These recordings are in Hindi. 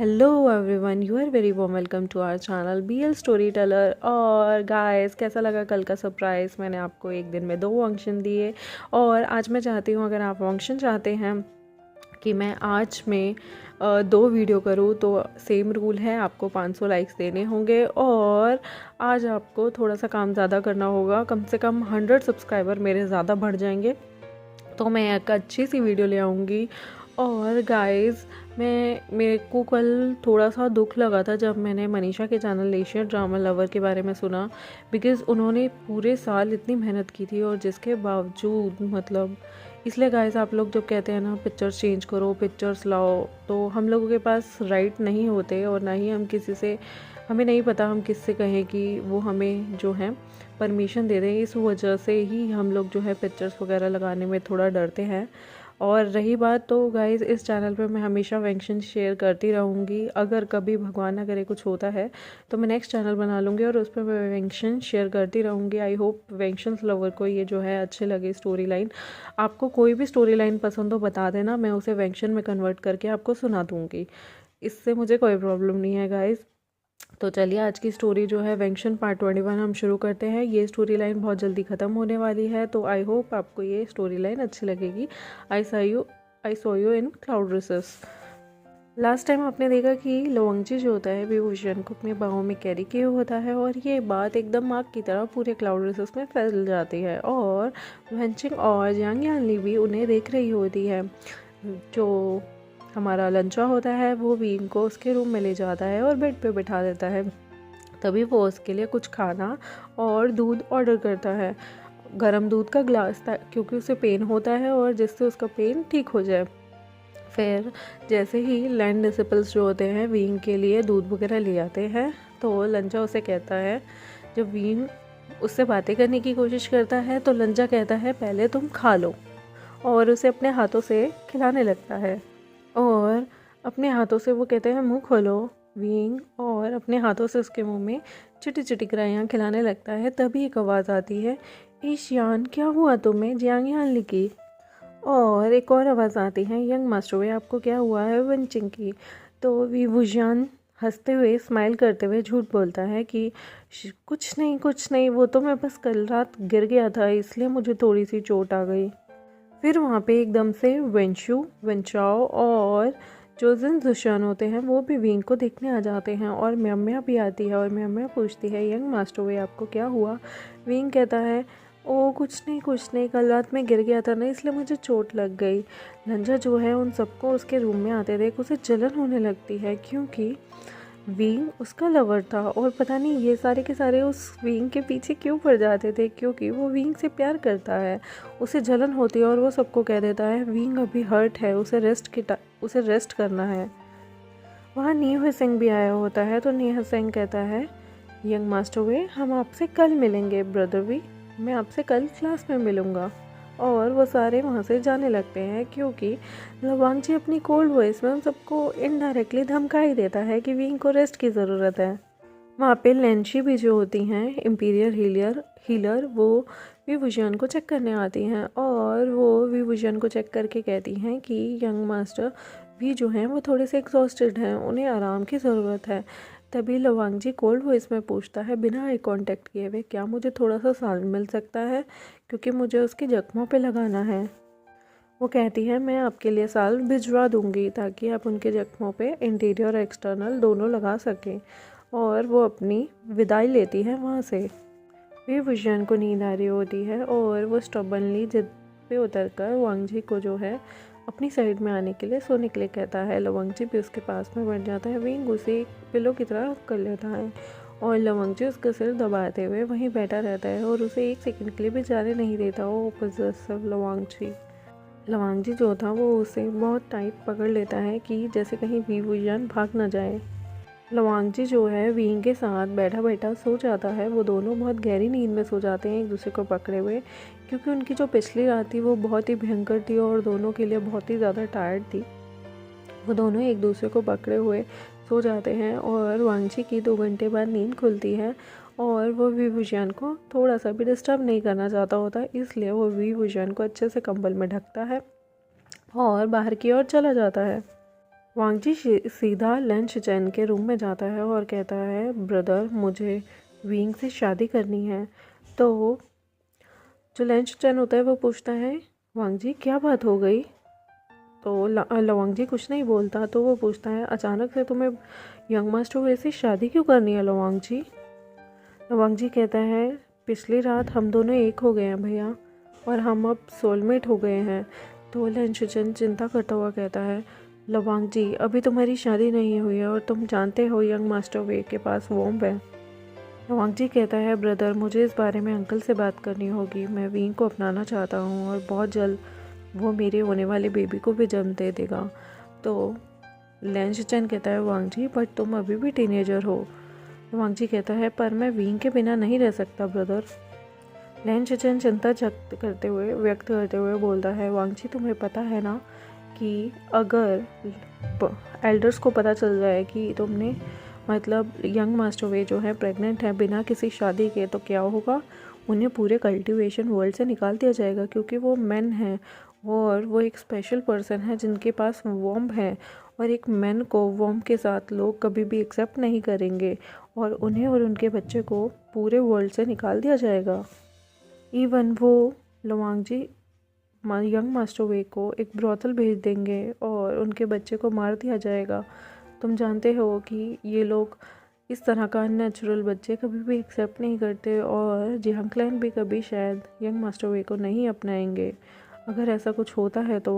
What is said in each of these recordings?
Hello everyone, you are very warm welcome to our channel BL storyteller. और गाइस, कैसा लगा कल का सरप्राइज़? मैंने आपको एक दिन में 2 फंक्शन दिए और आज मैं चाहती हूँ, अगर आप फंक्शन चाहते हैं कि मैं आज में 2 वीडियो करूँ तो सेम रूल है, आपको 500 लाइक्स देने होंगे और आज आपको थोड़ा सा काम ज़्यादा करना होगा। कम से कम 100 सब्सक्राइबर मेरे ज़्यादा बढ़ जाएंगे तो मैं एक अच्छी सी वीडियो ले आऊँगी। और गाइस, मेरे को कल थोड़ा सा दुख लगा था जब मैंने मनीषा के चैनल लेशियन ड्रामा लवर के बारे में सुना, बिकॉज़ उन्होंने पूरे साल इतनी मेहनत की थी और जिसके बावजूद इसलिए गाइस, आप लोग जब कहते हैं ना पिक्चर्स चेंज करो, पिक्चर्स लाओ, तो हम लोगों के पास राइट नहीं होते और ना ही हमें नहीं पता हम किससे कहें कि वो हमें जो है परमिशन दे दें। इस वजह से ही हम लोग जो है पिक्चर्स वगैरह लगाने में थोड़ा डरते हैं। और रही बात, तो गाइज़, इस चैनल पे मैं हमेशा वेंशन शेयर करती रहूँगी। अगर कभी भगवान ना करे कुछ होता है तो मैं नेक्स्ट चैनल बना लूँगी और उस पर मैं वेंशन शेयर करती रहूँगी। आई होप वेंशंस लवर को ये जो है अच्छे लगे स्टोरी लाइन। आपको कोई भी स्टोरी लाइन पसंद हो बता देना, मैं उसे वेंशन में कन्वर्ट करके आपको सुना दूँगी। इससे मुझे कोई प्रॉब्लम नहीं है गाइज़। तो चलिए, आज की स्टोरी जो है वेंशन पार्ट 21 हम शुरू करते हैं। ये स्टोरी लाइन बहुत जल्दी ख़त्म होने वाली है, तो आई होप आपको ये स्टोरी लाइन अच्छी लगेगी। I saw you in cloud recess. Last time आपने देखा कि लवंगजी जो होता है विभूषण को अपने बाहों में कैरी किए होता है और ये बात एकदम आग की तरह पूरे क्लाउड रिसेस में फैल जाती है और वेंचिंग और यांग यानली भी उन्हें देख रही होती है। जो हमारा लंचा होता है वो वीन को उसके रूम में ले जाता है और बेड पे बिठा देता है। तभी वो उसके लिए कुछ खाना और दूध ऑर्डर करता है, गरम दूध का ग्लास, क्योंकि उसे पेन होता है और जिससे उसका पेन ठीक हो जाए। फिर जैसे ही लैंड डिसिपल्स जो होते हैं वीन के लिए दूध वगैरह ले आते हैं, तो लंचा उसे कहता है, जब वीन उससे बातें करने की कोशिश करता है तो लंचा कहता है पहले तुम खा लो, और उसे अपने हाथों से खिलाने लगता है। और अपने हाथों से वो कहते हैं मुंह खोलो विंग, और अपने हाथों से उसके मुंह में चिटी चिटी कराइयाँ खिलाने लगता है। तभी एक आवाज़ आती है, ईशियान क्या हुआ तुम्हें, जियांग यान लिखी। और एक और आवाज़ आती है, यंग मास्टर वे आपको क्या हुआ है, वंचिंग की। तो विभूषण हंसते हुए स्माइल करते हुए झूठ बोलता है कि कुछ नहीं, वो तो मैं बस कल रात गिर गया था इसलिए मुझे थोड़ी सी चोट आ गई। फिर वहाँ पे एकदम से वेंचाओ और जो जिन दुश्मन होते हैं वो भी विंग को देखने आ जाते हैं और म्याम्या भी आती है और म्याम्या पूछती है, यंग मास्टर वे आपको क्या हुआ। विंग कहता है, ओ कुछ नहीं, कल रात में गिर गया था ना इसलिए मुझे चोट लग गई। लंजा जो है उन सबको उसके रूम में आते देख उसे जलन होने लगती है, क्योंकि विंग उसका लवर था और पता नहीं ये सारे के सारे उस विंग के पीछे क्यों पड़ जाते थे, क्योंकि वो विंग से प्यार करता है। उसे जलन होती है और वो सबको कह देता है विंग अभी हर्ट है, उसे रेस्ट करना है। वहाँ नी सिंह भी आया होता है, तो नी सिंह कहता है, यंग मास्टर वे हम आपसे कल मिलेंगे ब्रदर वी, मैं आपसे कल क्लास में मिलूँगा। और वो सारे वहाँ से जाने लगते हैं, क्योंकि लवांगजी अपनी कोल्ड वॉइस में उन सबको इनडायरेक्टली धमका ही देता है कि विंग को रेस्ट की ज़रूरत है। वहाँ पे लेंशी भी जो होती हैं इंपीरियर हीलर, वो विभूषण को चेक करने आती हैं और वो विभूषण को चेक करके कहती हैं कि यंग मास्टर भी जो हैं वो थोड़े से एग्जॉस्टेड हैं, उन्हें आराम की ज़रूरत है। तभी लवांगजी कोल्ड वॉइस में पूछता है बिना आई कांटेक्ट किए हुए, क्या मुझे थोड़ा सा साल मिल सकता है, क्योंकि मुझे उसके जख्मों पे लगाना है। वो कहती है मैं आपके लिए साल भिजवा दूंगी ताकि आप उनके जख्मों पे इंटीरियर और एक्सटर्नल दोनों लगा सकें। और वो अपनी विदाई लेती है वहाँ से। विभूषण को नींद आ रही होती है और वो स्टबनली जिद पे उतरकर वांगजी को जो है अपनी साइड में आने के लिए सोने के लिए कहता है। लवंगजी भी उसके पास में बैठ जाता है। विंग उसे एक पिलो की तरह कर लेता है और लवंगजी उसका सिर दबाते हुए वहीं बैठा रहता है और उसे एक सेकंड के लिए भी जाने नहीं देता। वो पॉसेसिव लवांगजी जो था वो उसे बहुत टाइट पकड़ लेता है कि जैसे कहीं विभूषण भाग ना जाए। लवांगजी जो है विंग के साथ बैठा बैठा सो जाता है। वो दोनों बहुत गहरी नींद में सो जाते हैं एक दूसरे को पकड़े हुए, क्योंकि उनकी जो पिछली रात थी वो बहुत ही भयंकर थी और दोनों के लिए बहुत ही ज़्यादा टायर्ड थी। वो दोनों एक दूसरे को पकड़े हुए सो जाते हैं और वांगजी की 2 घंटे बाद नींद खुलती है और वो विभूषण को थोड़ा सा भी डिस्टर्ब नहीं करना चाहता होता, इसलिए वो विभूषण को अच्छे से कंबल में ढकता है और बाहर की ओर चला जाता है। वांगजी सीधा लंच चैन के रूम में जाता है और कहता है, ब्रदर मुझे विंग से शादी करनी है। तो जो लंच चैन होता है वो पूछता है, वांगजी क्या बात हो गई। तो लवांगजी कुछ नहीं बोलता। तो वो पूछता है, अचानक से तुम्हें यंग मास्टर वे से शादी क्यों करनी है लवांगजी। लवांगजी कहता है, पिछली रात हम दोनों एक हो गए हैं भैया, और हम अब सोलमेट हो गए हैं। तो लंचन चिंता करता हुआ कहता है, लवांगजी अभी तुम्हारी शादी नहीं हुई है और तुम जानते हो यंग मास्टर वे के पास वॉम्ब है। लवांगजी कहता है, ब्रदर मुझे इस बारे में अंकल से बात करनी होगी। मैं विंग को अपनाना चाहता हूँ और बहुत जल्द वो मेरे होने वाले बेबी को भी जन्म दे देगा। तो लैंचन कहता है, वांगजी बट तुम अभी भी टीनेजर हो। वांगजी कहता है, पर मैं विंग के बिना नहीं रह सकता ब्रदर। लैंचन चिंता व्यक्त करते हुए बोलता है, वांगजी तुम्हें पता है ना कि अगर एल्डर्स को पता चल जाए कि तुमने मतलब यंग मास्टर वे जो है प्रेग्नेंट है बिना किसी शादी के, तो क्या होगा, उन्हें पूरे कल्टीवेशन वर्ल्ड से निकाल दिया जाएगा, क्योंकि वो मेन हैं और वो एक स्पेशल पर्सन है जिनके पास वॉम्ब है, और एक मैन को वॉम्ब के साथ लोग कभी भी एक्सेप्ट नहीं करेंगे और उन्हें और उनके बच्चे को पूरे वर्ल्ड से निकाल दिया जाएगा। इवन वो लवांगजी यंग मास्टर वे को एक ब्रोथल भेज देंगे और उनके बच्चे को मार दिया जाएगा। तुम जानते हो कि ये लोग इस तरह का अननेचुरल बच्चे कभी भी एक्सेप्ट नहीं करते और जिहांग क्लैन भी कभी शायद यंग मास्टर वे को नहीं अपनाएंगे। अगर ऐसा कुछ होता है तो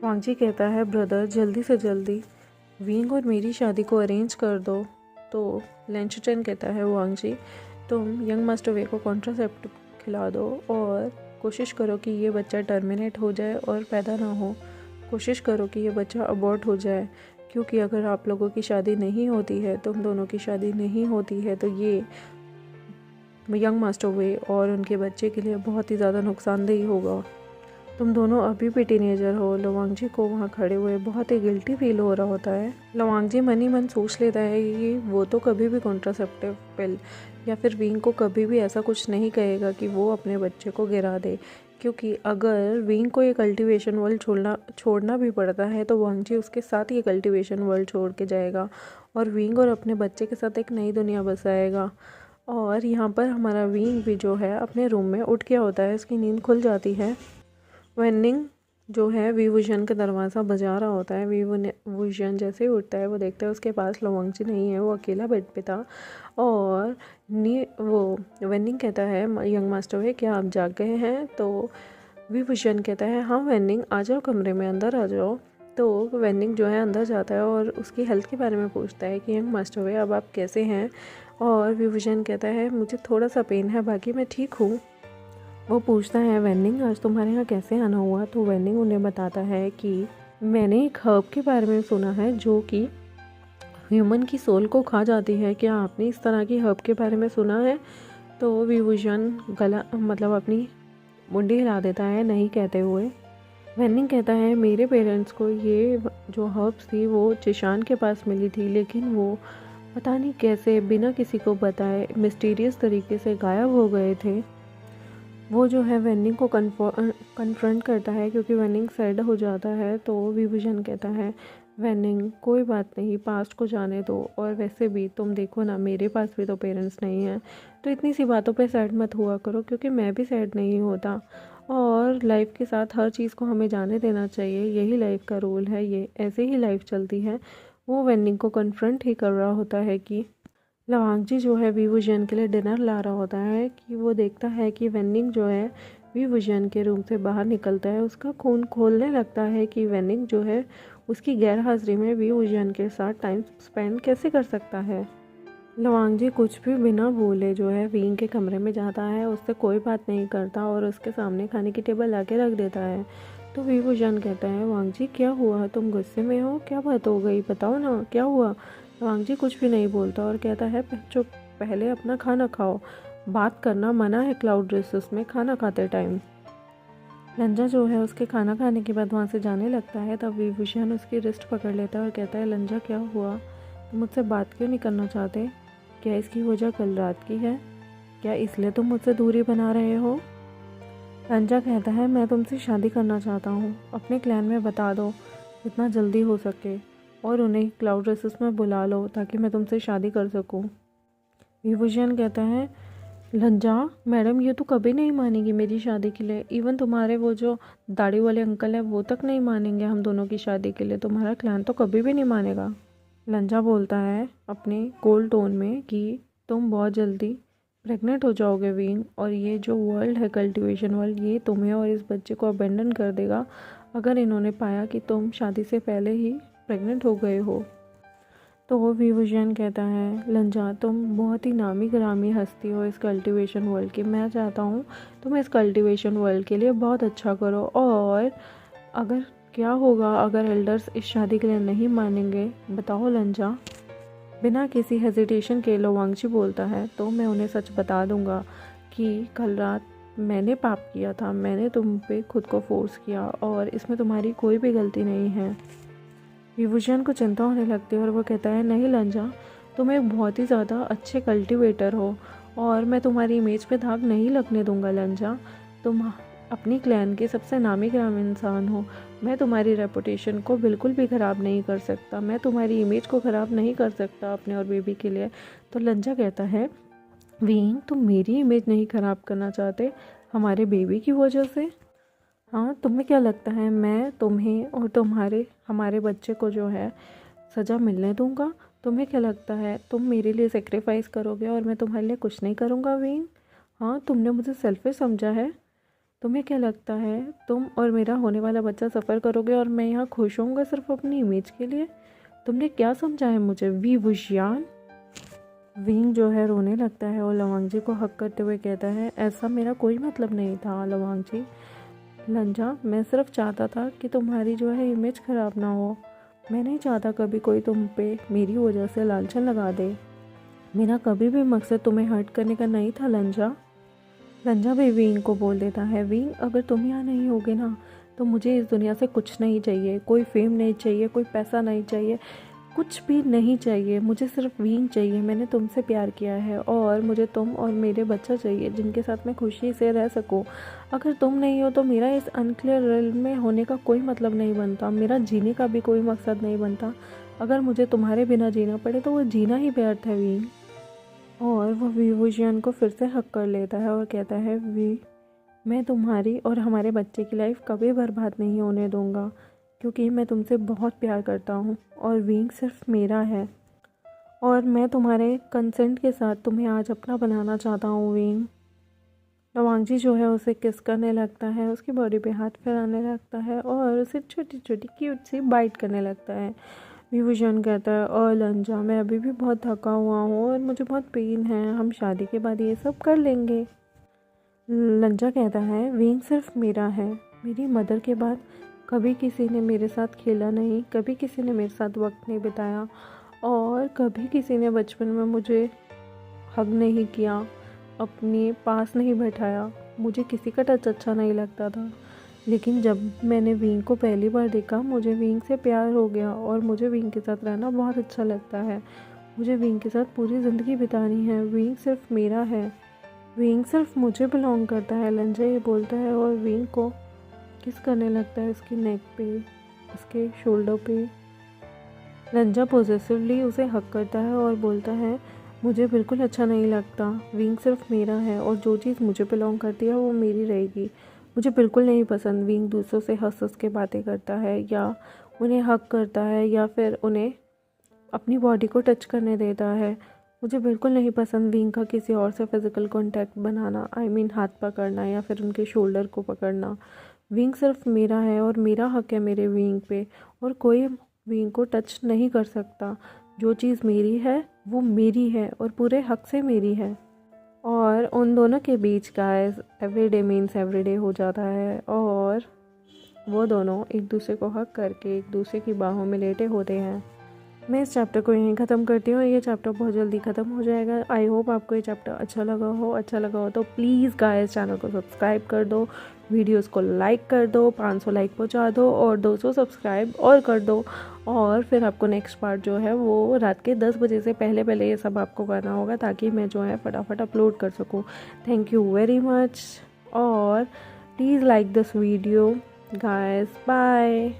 वांगजी कहता है, ब्रदर जल्दी से जल्दी विंग और मेरी शादी को अरेंज कर दो। तो लैंचन कहता है, वांगजी तुम यंग मास्टर वे को कॉन्ट्रासेप्टिव खिला दो और कोशिश करो कि ये बच्चा टर्मिनेट हो जाए और पैदा ना हो। कोशिश करो कि ये बच्चा अबॉर्ट हो जाए, क्योंकि अगर आप लोगों की शादी नहीं होती है, तुम दोनों की शादी नहीं होती है, तो ये यंग मास्टर वे और उनके बच्चे के लिए बहुत ही ज़्यादा नुकसानदेही होगा। तुम दोनों अभी भी टीनेजर हो। लवांगजी को वहाँ खड़े हुए बहुत ही गिल्टी फील हो रहा होता है। लवांगजी मन ही मन सोच लेता है कि वो तो कभी भी कॉन्ट्रासेप्टिव पिल या फिर विंग को कभी भी ऐसा कुछ नहीं कहेगा कि वो अपने बच्चे को गिरा दे, क्योंकि अगर विंग को ये कल्टीवेशन वर्ल्ड छोड़ना भी पड़ता है तो वांगजी उसके साथ ये कल्टीवेशन वर्ल्ड छोड़ के जाएगा और विंग और अपने बच्चे के साथ एक नई दुनिया बसाएगा। और यहाँ पर हमारा विंग भी जो है अपने रूम में उठ गया होता है, इसकी नींद खुल जाती है। वेनिंग जो है विभूषण का दरवाज़ा बजा रहा होता है। विभूषण जैसे ही उठता है वो देखता है उसके पास लवांगजी नहीं है, वो अकेला बेड पे था। और वो वेनिंग कहता है, यंग मास्टर है क्या आप जाग गए हैं। तो विभूषण कहता है, हाँ वेनिंग आ जाओ, कमरे में अंदर आ जाओ। तो वेनिंग जो है अंदर जाता है और उसकी हेल्थ के बारे में पूछता है कि यंग मास्टर है अब आप कैसे हैं। और विभूषण कहता है, मुझे थोड़ा सा पेन है, बाकी मैं ठीक हूँ। वो पूछता है, वेनिंग आज तुम्हारे यहाँ कैसे आना हुआ। तो वेनिंग उन्हें बताता है कि मैंने एक हर्ब के बारे में सुना है जो कि ह्यूमन की सोल को खा जाती है, क्या आपने इस तरह की हर्ब के बारे में सुना है। तो विभूषण गला अपनी मुंडी हिला देता है नहीं कहते हुए। वेनिंग कहता है, मेरे पेरेंट्स को ये जो हर्ब्स थी वो जिशान के पास मिली थी, लेकिन वो पता नहीं कैसे बिना किसी को बताए मिस्टीरियस तरीके से गायब हो गए थे। वो जो है वेनिंग को कन्फ्रंट करता है क्योंकि वेनिंग सैड हो जाता है। तो विभूषण कहता है, वेनिंग कोई बात नहीं, पास्ट को जाने दो, और वैसे भी तुम देखो ना मेरे पास भी तो पेरेंट्स नहीं हैं, तो इतनी सी बातों पे सैड मत हुआ करो, क्योंकि मैं भी सैड नहीं होता और लाइफ के साथ हर चीज़ को हमें जाने देना चाहिए, यही लाइफ का रूल है, ये ऐसे ही लाइफ चलती है। वो वेनिंग को कन्फ्रंट ही कर रहा होता है कि लवांगजी जो है विभूषण के लिए डिनर ला रहा होता है कि वो देखता है कि वेनिंग जो है विभूषण के रूम से बाहर निकलता है, उसका खून खोलने लगता है कि वेनिंग जो है उसकी गैर हाजिरी में विभूषण के साथ टाइम स्पेंड कैसे कर सकता है। लवांगजी कुछ भी बिना बोले जो है विंग के कमरे में जाता है, उससे कोई बात नहीं करता और उसके सामने खाने की टेबल ला के रख देता है। तो विभूषण कहता है, वांगजी क्या हुआ, तुम गुस्से में हो, क्या बात हो गई, बताओ ना क्या हुआ। वांगजी कुछ भी नहीं बोलता और कहता है, चुप, पहले अपना खाना खाओ, बात करना मना है क्लाउड ड्रेसेस में खाना खाते टाइम। लंजा जो है उसके खाना खाने के बाद वहाँ से जाने लगता है, तब विभूषण उसकी रिस्ट पकड़ लेता है और कहता है, लंजा क्या हुआ, तुम मुझसे बात क्यों नहीं करना चाहते, क्या इसकी वजह कल रात की है, क्या इसलिए तुम मुझसे दूरी बना रहे हो। लंजा कहता है, मैं तुमसे शादी करना चाहता हूँ, अपने क्लैन में बता दो जितना जल्दी हो सके, और उन्हें क्लाउड रेसेस में बुला लो ताकि मैं तुमसे शादी कर सकूं। विभूषण कहता है, लंजा मैडम ये तो कभी नहीं मानेगी मेरी शादी के लिए। इवन तुम्हारे वो जो दाढ़ी वाले अंकल हैं वो तक नहीं मानेंगे हम दोनों की शादी के लिए। तुम्हारा क्लैन तो कभी भी नहीं मानेगा। लंजा बोलता है अपने कोल्ड टोन में कि तुम बहुत जल्दी प्रेग्नेंट हो जाओगे विंग, और ये जो वर्ल्ड है कल्टीवेशन वर्ल्ड, ये तुम्हें और इस बच्चे को अबेंडन कर देगा अगर इन्होंने पाया कि तुम शादी से पहले ही प्रेग्नेंट हो गए हो। तो वो विभूषण कहता है, लंजा तुम बहुत ही नामी गिरामी हस्ती हो इस कल्टीवेशन वर्ल्ड की। मैं चाहता हूँ तुम इस कल्टीवेशन वर्ल्ड के लिए बहुत अच्छा करो, और अगर क्या होगा अगर एल्डर्स इस शादी के लिए नहीं मानेंगे, बताओ लंजा। बिना किसी हेजिटेशन के लोवांगची बोलता है, तो मैं उन्हें सच बता दूंगा कि कल रात मैंने पाप किया था, मैंने तुम पे खुद को फोर्स किया और इसमें तुम्हारी कोई भी गलती नहीं है। विभूषण को चिंता होने लगती है और वो कहता है, नहीं लंजा, तुम एक बहुत ही ज़्यादा अच्छे कल्टीवेटर हो और मैं तुम्हारी इमेज पे दाग नहीं लगने दूंगा लंजा। तुम अपनी क्लैन के सबसे नामी गिरामी इंसान हो। मैं तुम्हारी रेपुटेशन को बिल्कुल भी ख़राब नहीं कर सकता, मैं तुम्हारी इमेज को ख़राब नहीं कर सकता अपने और बेबी के लिए। तो लंजा कहता है, विंग तुम मेरी इमेज नहीं ख़राब करना चाहते हमारे बेबी की वजह से? हाँ, तुम्हें क्या लगता है मैं तुम्हें और हमारे बच्चे को जो है सज़ा मिलने दूंगा? तुम्हें क्या लगता है तुम मेरे लिए सेक्रीफाइस करोगे और मैं तुम्हारे लिए कुछ नहीं करूँगा विंग? हाँ, तुमने मुझे सेल्फिश समझा है। तुम्हें क्या लगता है तुम और मेरा होने वाला बच्चा सफ़र करोगे और मैं यहाँ खुश होऊंगा सिर्फ अपनी इमेज के लिए? तुमने क्या समझा है मुझे विभूषण? विंग जो है रोने लगता है और लवांगजी को हक करते हुए कहता है, ऐसा मेरा कोई मतलब नहीं था लवांगजी। लंजा, मैं सिर्फ चाहता था कि तुम्हारी जो है इमेज ख़राब ना हो। मैं नहीं चाहता कभी कोई तुम पे मेरी वजह से लालचन लगा दे। मेरा कभी भी मकसद तुम्हें हर्ट करने का नहीं था लंजा। लंजा भी विंग को बोल देता है, विंग अगर तुम यहाँ नहीं होगे ना तो मुझे इस दुनिया से कुछ नहीं चाहिए, कोई फेम नहीं चाहिए, कोई पैसा नहीं चाहिए, कुछ भी नहीं चाहिए। मुझे सिर्फ विंग चाहिए। मैंने तुमसे प्यार किया है और मुझे तुम और मेरे बच्चा चाहिए जिनके साथ मैं खुशी से रह सकूं। अगर तुम नहीं हो तो मेरा इस अनक्लियर रियल में होने का कोई मतलब नहीं बनता, मेरा जीने का भी कोई मकसद नहीं बनता। अगर मुझे तुम्हारे बिना जीना पड़े तो वो जीना ही व्यर्थ है विंग। और वह विभूषण को फिर से हक कर लेता है और कहता है, मैं तुम्हारी और हमारे बच्चे की लाइफ कभी बर्बाद नहीं होने दूंगा क्योंकि मैं तुमसे बहुत प्यार करता हूँ और विंग सिर्फ मेरा है और मैं तुम्हारे कंसेंट के साथ तुम्हें आज अपना बनाना चाहता हूँ विंग। लवांगजी जो है उसे किस करने लगता है, उसकी बॉडी पे हाथ फैलाने लगता है और उसे छोटी छोटी क्यूट सी बाइट करने लगता है। विभूषण कहता है, और लंजा मैं अभी भी बहुत थका हुआ हूँ और मुझे बहुत पेन है, हम शादी के बाद ये सब कर लेंगे। लंजा कहता है, विंग सिर्फ मेरा है। मेरी मदर के बाद कभी किसी ने मेरे साथ खेला नहीं, कभी किसी ने मेरे साथ वक्त नहीं बिताया और कभी किसी ने बचपन में मुझे हग नहीं किया, अपने पास नहीं बैठाया। मुझे किसी का टच अच्छा नहीं लगता था, लेकिन जब मैंने विंग को पहली बार देखा मुझे विंग से प्यार हो गया और मुझे विंग के साथ रहना बहुत अच्छा लगता है। मुझे विंग के साथ पूरी ज़िंदगी बितानी है। विंग सिर्फ मेरा है, विंग सिर्फ मुझे बिलोंग करता है। लंजा ये बोलता है और विंग को किस करने लगता है उसकी नेक पे, उसके शोल्डर पे। लंजा पॉजिटिवली उसे हक करता है और बोलता है, मुझे बिल्कुल अच्छा नहीं लगता, विंग सिर्फ मेरा है और जो चीज़ मुझे बिलोंग करती है वो मेरी रहेगी। मुझे बिल्कुल नहीं पसंद विंग दूसरों से हंस हंस के बातें करता है या उन्हें हक करता है या फिर उन्हें अपनी बॉडी को टच करने देता है। मुझे बिल्कुल नहीं पसंद विंग का किसी और से physical contact banana, I mean हाथ पकड़ना या फिर उनके शोल्डर को पकड़ना। विंग सिर्फ मेरा है और मेरा हक है मेरे विंग पे और कोई विंग को टच नहीं कर सकता। जो चीज़ मेरी है वो मेरी है और पूरे हक से मेरी है। और उन दोनों के बीच गाइस एवरीडे मीन्स एवरीडे हो जाता है और वो दोनों एक दूसरे को हक करके एक दूसरे की बाहों में लेटे होते हैं। मैं इस चैप्टर को यहीं ख़त्म करती हूँ। ये चैप्टर बहुत जल्दी ख़त्म हो जाएगा। आई होप आपको ये चैप्टर अच्छा लगा हो तो प्लीज़ गाइस चैनल को सब्सक्राइब कर दो, वीडियोस को लाइक कर दो, 500 लाइक पहुँचा दो और 200 सब्सक्राइब और कर दो। और फिर आपको नेक्स्ट पार्ट जो है वो रात के 10 बजे से पहले ये सब आपको करना होगा ताकि मैं जो है फटाफट अपलोड कर सकूँ। थैंक यू वेरी मच और please like this video guys. Bye.